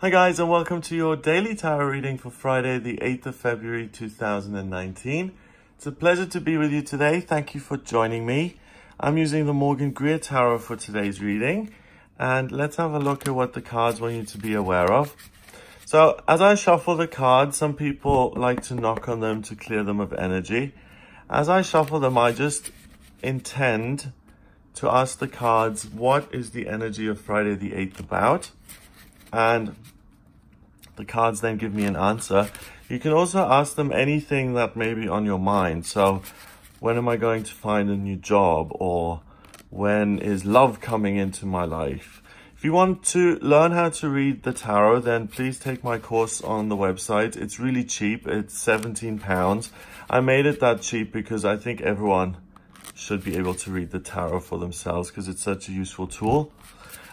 Hi guys, and welcome to your daily tarot reading for Friday the 8th of February 2019. It's a pleasure to be with you today. Thank you for joining me. I'm using the Morgan Greer Tarot for today's reading, and let's have a look at what the cards want you to be aware of. So as I shuffle the cards, some people like to knock on them to clear them of energy. As I shuffle them, I just intend to ask the cards, what is the energy of Friday the 8th about? And the cards then give me an answer. You can also ask them anything that may be on your mind. So, when am I going to find a new job? Or when is love coming into my life? If you want to learn how to read the tarot, then please take my course on the website. It's really cheap. It's £17. I made it that cheap because I think everyone should be able to read the tarot for themselves because it's such a useful tool.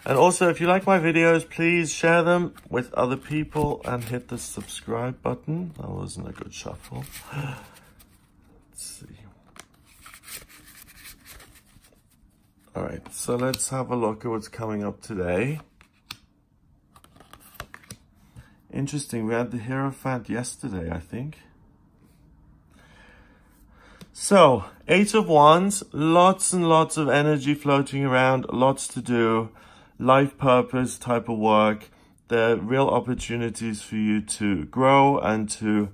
And also, if you like my videos, please share them with other people and hit the subscribe button. That wasn't a good shuffle. Let's see. All right, so let's have a look at what's coming up today. Interesting, we had the Hierophant yesterday, I think. So, 8 of Wands, lots and lots of energy floating around, lots to do. Life purpose type of work. There are real opportunities for you to grow and to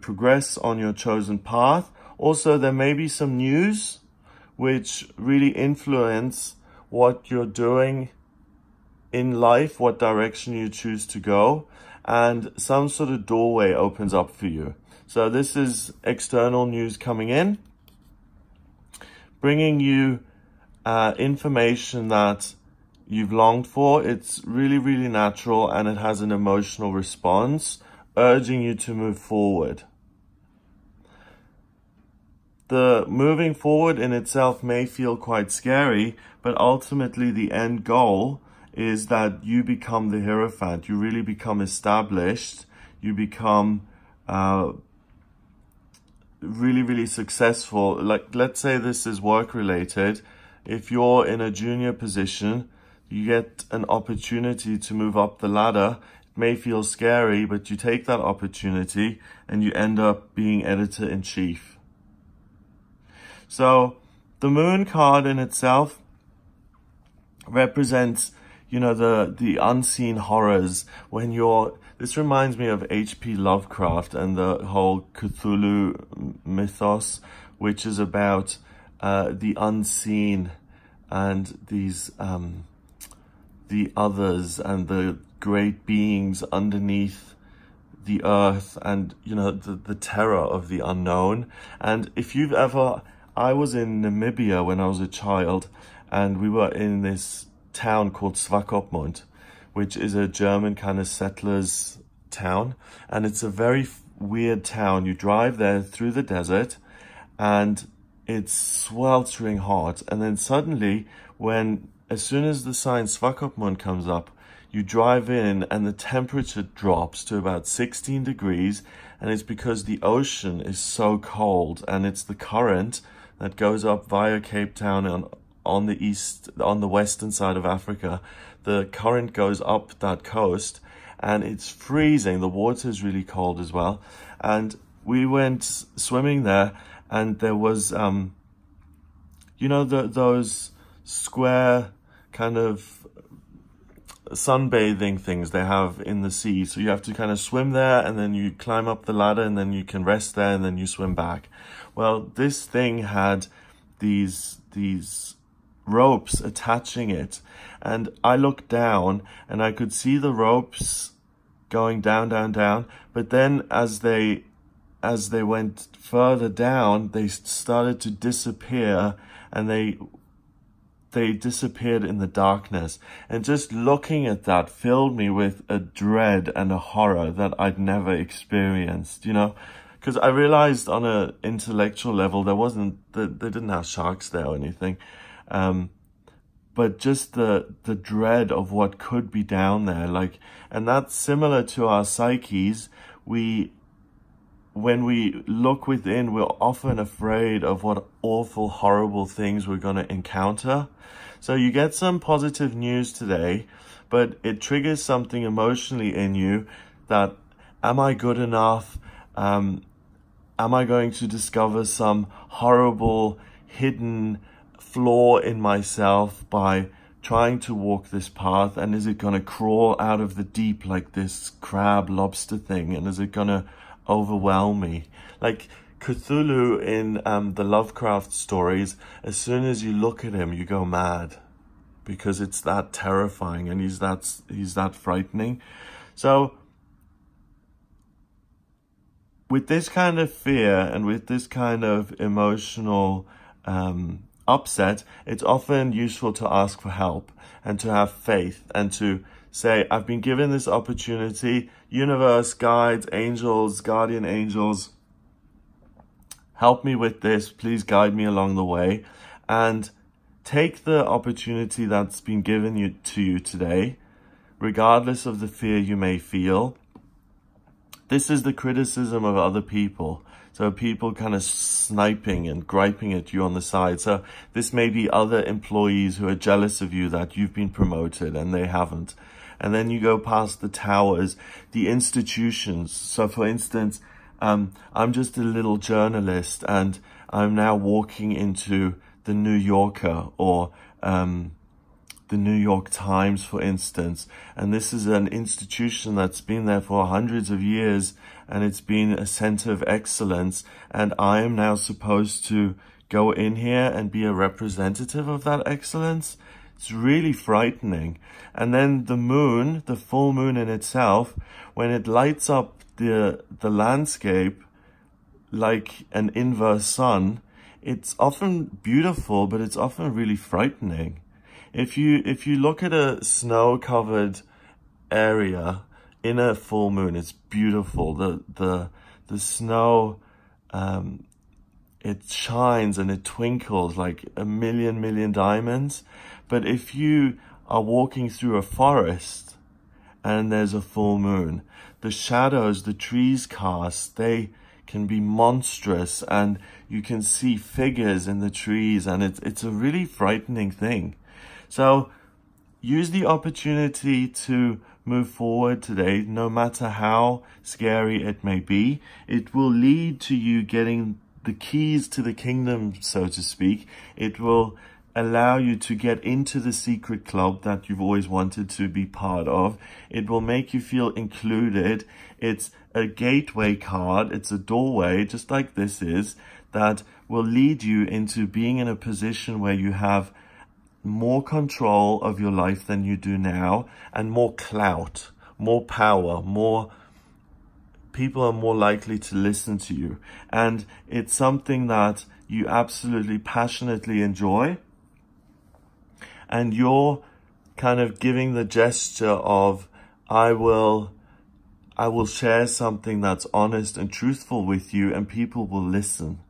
progress on your chosen path. Also, there may be some news which really influence what you're doing in life, what direction you choose to go, and some sort of doorway opens up for you. So this is external news coming in, bringing you information that you've longed for. It's really, really natural, and it has an emotional response, urging you to move forward. The moving forward in itself may feel quite scary, but ultimately the end goal is that you become the Hierophant. You really become established. You become really, really successful. Like, let's say this is work related. If you're in a junior position, you get an opportunity to move up the ladder. It may feel scary, but you take that opportunity and you end up being editor-in-chief. So the Moon card in itself represents, you know, the unseen horrors when this reminds me of H.P. Lovecraft and the whole Cthulhu mythos, which is about the unseen and these the others and the great beings underneath the earth, and you know, the terror of the unknown. And if you've ever, I was in Namibia when I was a child, and we were in this town called Swakopmund, which is a German kind of settlers town, and it's a very weird town. You drive there through the desert and it's sweltering hot, and then suddenly as soon as the sign Swakopmund comes up, you drive in and the temperature drops to about 16 degrees, and it's because the ocean is so cold, and it's the current that goes up via Cape Town on the western side of Africa. The current goes up that coast and it's freezing. The water is really cold as well. And we went swimming there, and there was, you know, those square kind of sunbathing things they have in the sea. So you have to kind of swim there, and then you climb up the ladder, and then you can rest there, and then you swim back. Well, this thing had these ropes attaching it, and I looked down and I could see the ropes going down, down, down. But then as they went further down, they started to disappear, and they disappeared in the darkness. And just looking at that filled me with a dread and a horror that I'd never experienced, you know, because I realized on an intellectual level they didn't have sharks there or anything, but just the dread of what could be down there. Like, and that's similar to our psyches. We when we look within, we're often afraid of what awful, horrible things we're going to encounter. So you get some positive news today, but it triggers something emotionally in you that, am I good enough? Am I going to discover some horrible, hidden flaw in myself by trying to walk this path? And is it going to crawl out of the deep like this crab lobster thing? And is it going to overwhelm me? Like Cthulhu in the Lovecraft stories, as soon as you look at him, you go mad, because it's that terrifying and he's that frightening. So with this kind of fear and with this kind of emotional upset, it's often useful to ask for help and to have faith and to say, I've been given this opportunity. Universe, guides, angels, guardian angels, help me with this. Please guide me along the way. And take the opportunity that's been given to you today, regardless of the fear you may feel. This is the criticism of other people. So people kind of sniping and griping at you on the side. So this may be other employees who are jealous of you that you've been promoted and they haven't. And then you go past the towers, the institutions. So for instance, I'm just a little journalist and I'm now walking into the New Yorker or the New York Times, for instance. And this is an institution that's been there for hundreds of years and it's been a center of excellence. And I am now supposed to go in here and be a representative of that excellence. It's really frightening. And then the moon, the full moon in itself, when it lights up the landscape like an inverse sun, it's often beautiful, but it's often really frightening. If you look at a snow-covered area in a full moon, it's beautiful. The snow, it shines and it twinkles like a million diamonds. But if you are walking through a forest and there's a full moon, the shadows the trees cast, they can be monstrous and you can see figures in the trees, and it's a really frightening thing. So use the opportunity to move forward today, no matter how scary it may be. It will lead to you getting the keys to the kingdom, so to speak. It will allow you to get into the secret club that you've always wanted to be part of. It will make you feel included. It's a gateway card. It's a doorway, just like this is, that will lead you into being in a position where you have more control of your life than you do now, and more clout, more power, more people are more likely to listen to you. And it's something that you absolutely passionately enjoy. And you're kind of giving the gesture of, I will share something that's honest and truthful with you, and people will listen.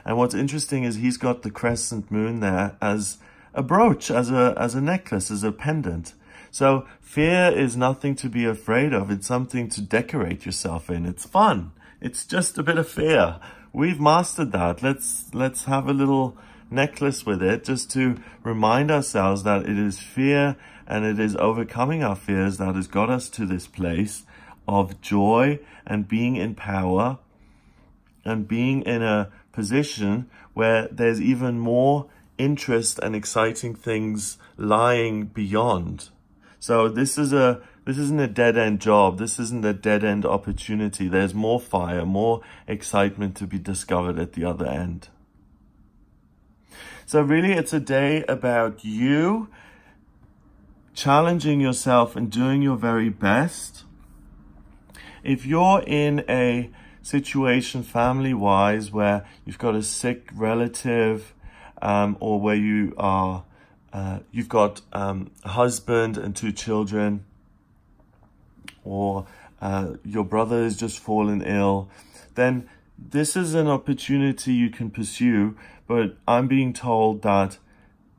And what's interesting is he's got the crescent moon there as a brooch, as a necklace, as a pendant. So fear is nothing to be afraid of. It's something to decorate yourself in. It's fun. It's just a bit of fear. We've mastered that. Let's have a little necklace with it, just to remind ourselves that it is fear and it is overcoming our fears that has got us to this place of joy and being in power and being in a position where there's even more interest and exciting things lying beyond. So this isn't a dead-end job. This isn't a dead-end opportunity. There's more fire, more excitement to be discovered at the other end. So really, it's a day about you challenging yourself and doing your very best. If you're in a situation family-wise where you've got a sick relative, or where you are, you've got a husband and 2 children, or your brother has just fallen ill, then this is an opportunity you can pursue. But I'm being told that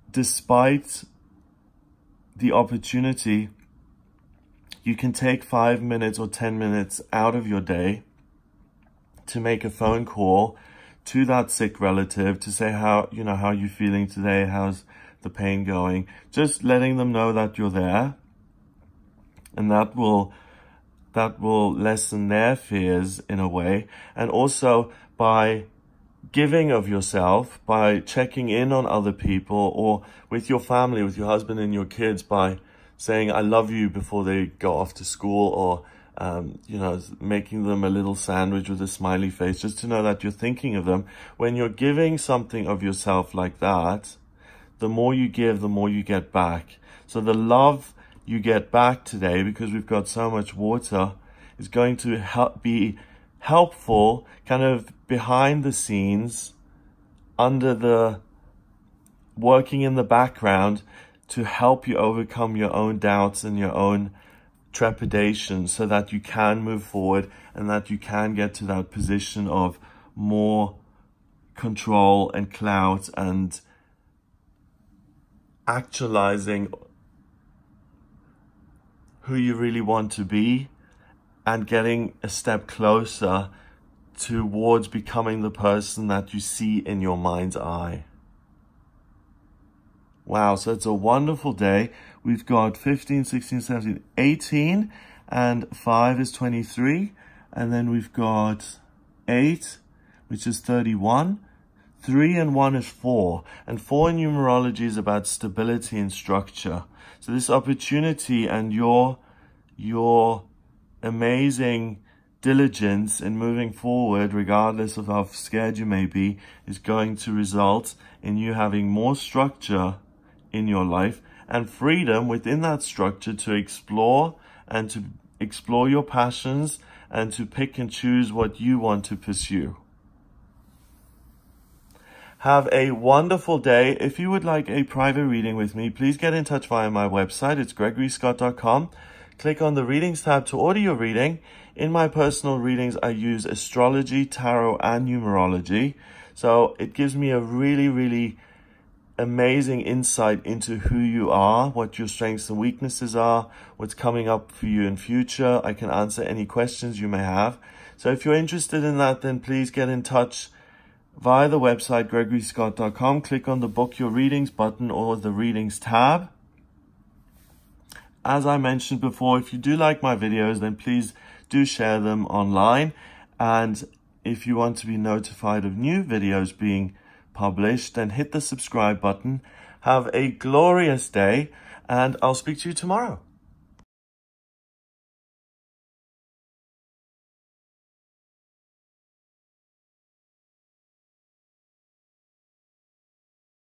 despite the opportunity, you can take 5 minutes or 10 minutes out of your day to make a phone call to that sick relative to say how you feeling today, how's the pain going, just letting them know that you're there, and that will lessen their fears in a way. And also by giving of yourself, by checking in on other people, or with your family, with your husband and your kids, by saying I love you before they go off to school, or making them a little sandwich with a smiley face, just to know that you're thinking of them. When you're giving something of yourself like that, the more you give, the more you get back. So the love you get back today, because we've got so much water, is going to be helpful kind of behind the scenes, working in the background, to help you overcome your own doubts and your own trepidation, so that you can move forward and that you can get to that position of more control and clout and actualizing who you really want to be, and getting a step closer towards becoming the person that you see in your mind's eye. Wow, so it's a wonderful day. We've got 15, 16, 17, 18, and 5 is 23. And then we've got 8, which is 31. 3 and 1 is 4. And 4 in numerology is about stability and structure. So this opportunity and your amazing diligence in moving forward, regardless of how scared you may be, is going to result in you having more structure in your life and freedom within that structure to explore your passions and to pick and choose what you want to pursue. Have a wonderful day. If you would like a private reading with me, please get in touch via my website. It's gregoryscott.com. Click on the readings tab to order your reading. In my personal readings, I use astrology, tarot, and numerology. So it gives me a really, really amazing insight into who you are, what your strengths and weaknesses are, what's coming up for you in future. I can answer any questions you may have. So if you're interested in that, then please get in touch via the website gregoryscott.com. Click on the book your readings button or the readings tab. As I mentioned before, if you do like my videos, then please do share them online. And if you want to be notified of new videos being published, then hit the subscribe button. Have a glorious day, and I'll speak to you tomorrow.